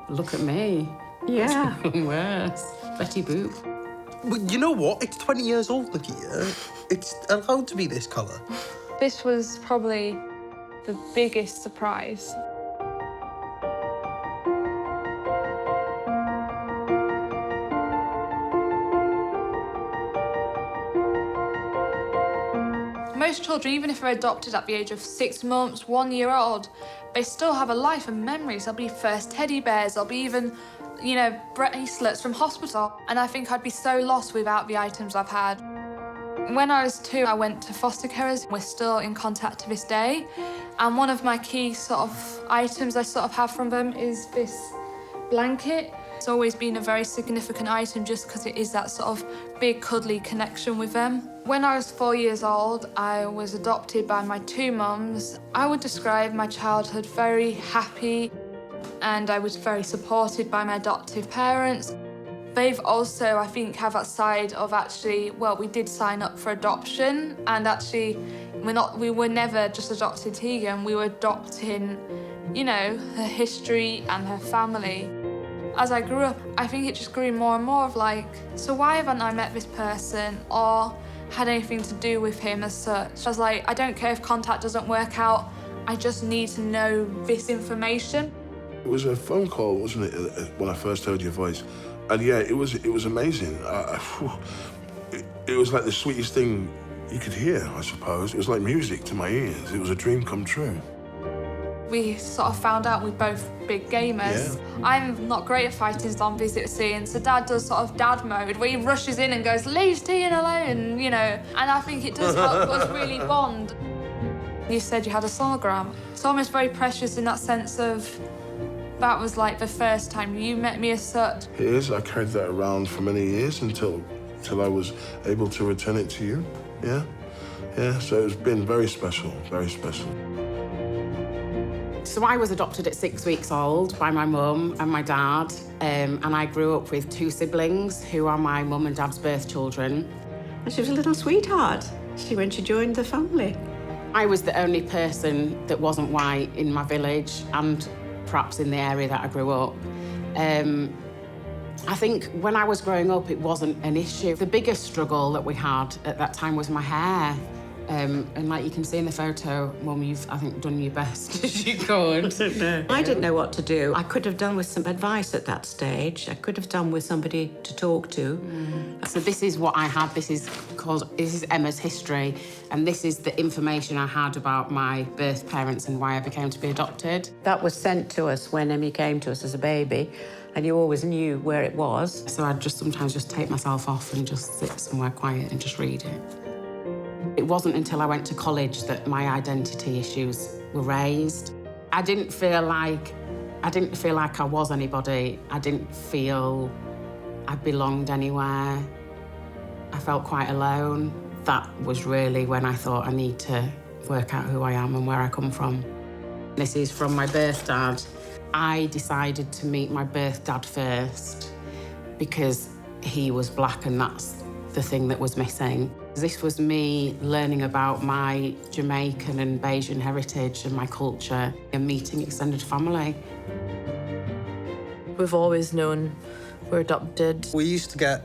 Look at me. Yeah. Worse. Betty Boop. But you know what? It's 20 years old, Nikita. It's allowed to be this colour. This was probably the biggest surprise. Most children, even if they're adopted at the age of 6 months, 1 year old, they still have a life and memories. There'll be first teddy bears, there'll be even, you know, bracelets from hospital. And I think I'd be so lost without the items I've had. When I was 2, I went to foster carers. We're still in contact to this day. And one of my key sort of items I sort of have from them is this blanket. It's always been a very significant item just because it is that sort of big cuddly connection with them. When I was 4 years old, I was adopted by my 2 mums. I would describe my childhood very happy, and I was very supported by my adoptive parents. They've also, I think, have that side of actually, well, we did sign up for adoption, and actually we were never just adopting Tegan, we were adopting, you know, her history and her family. As I grew up, I think it just grew more and more of like, so why haven't I met this person or had anything to do with him as such? I was like, I don't care if contact doesn't work out, I just need to know this information. It was a phone call, wasn't it, when I first heard your voice? And yeah, it was amazing. It was like the sweetest thing you could hear, I suppose. It was like music to my ears. It was a dream come true. We sort of found out we're both big gamers. Yeah. I'm not great at fighting zombies, it was seeing, so Dad does sort of dad mode, where he rushes in and goes, leave Tegan alone, you know, and I think it does help us really bond. You said you had a sonogram. It's almost very precious in that sense of, that was like the first time you met me as such. It is. I carried that around for many years until I was able to return it to you. Yeah. Yeah, so it's been very special, very special. So I was adopted at 6 weeks old by my mum and my dad, and I grew up with 2 siblings who are my mum and dad's birth children. And she was a little sweetheart when she joined the family. I was the only person that wasn't white in my village and perhaps in the area that I grew up. I think when I was growing up, it wasn't an issue. The biggest struggle that we had at that time was my hair. And like you can see in the photo, Mum, you've, I think, done your best as you could. I didn't know what to do. I could have done with some advice at that stage. I could have done with somebody to talk to. So this is what I had. This is Emma's history, and this is the information I had about my birth parents and why I became to be adopted. That was sent to us when Emmy came to us as a baby, and you always knew where it was. So I'd just sometimes just take myself off and just sit somewhere quiet and just read it. It wasn't until I went to college that my identity issues were raised. I didn't feel like I was anybody. I didn't feel I belonged anywhere. I felt quite alone. That was really when I thought I need to work out who I am and where I come from. This is from my birth dad. I decided to meet my birth dad first because he was black and that's the thing that was missing. This was me learning about my Jamaican and Bajan heritage and my culture and meeting extended family. We've always known we're adopted. We used to get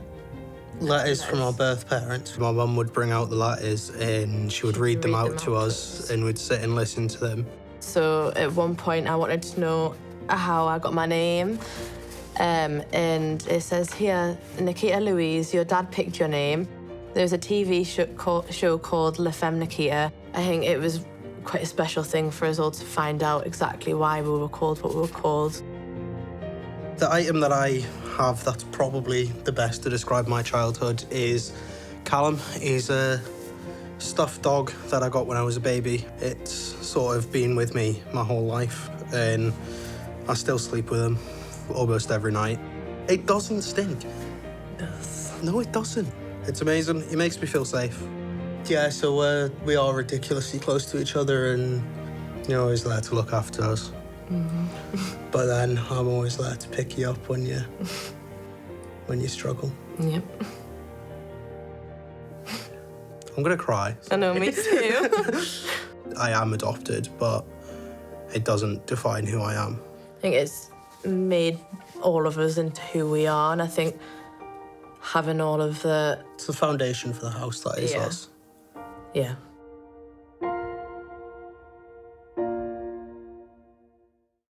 letters from our birth parents. My mum would bring out the letters and she would read them out to us and we'd sit and listen to them. So at one point I wanted to know how I got my name. And it says here, Nikita Louise, your dad picked your name. There's a TV show called La Femme Nikita. I think it was quite a special thing for us all to find out exactly why we were called what we were called. The item that I have that's probably the best to describe my childhood is Callum. He's a stuffed dog that I got when I was a baby. It's sort of been with me my whole life and I still sleep with him almost every night. It doesn't stink. Yes. No, it doesn't. It's amazing. He makes me feel safe. Yeah, so we are ridiculously close to each other and you're always there to look after us. Mm-hmm. But then I'm always there to pick you up when you struggle. Yep. I'm gonna cry. I know, me too. I am adopted, but it doesn't define who I am. I think it's made all of us into who we are, and I think having all of the... It's the foundation for the house that is Yeah. us. Yeah.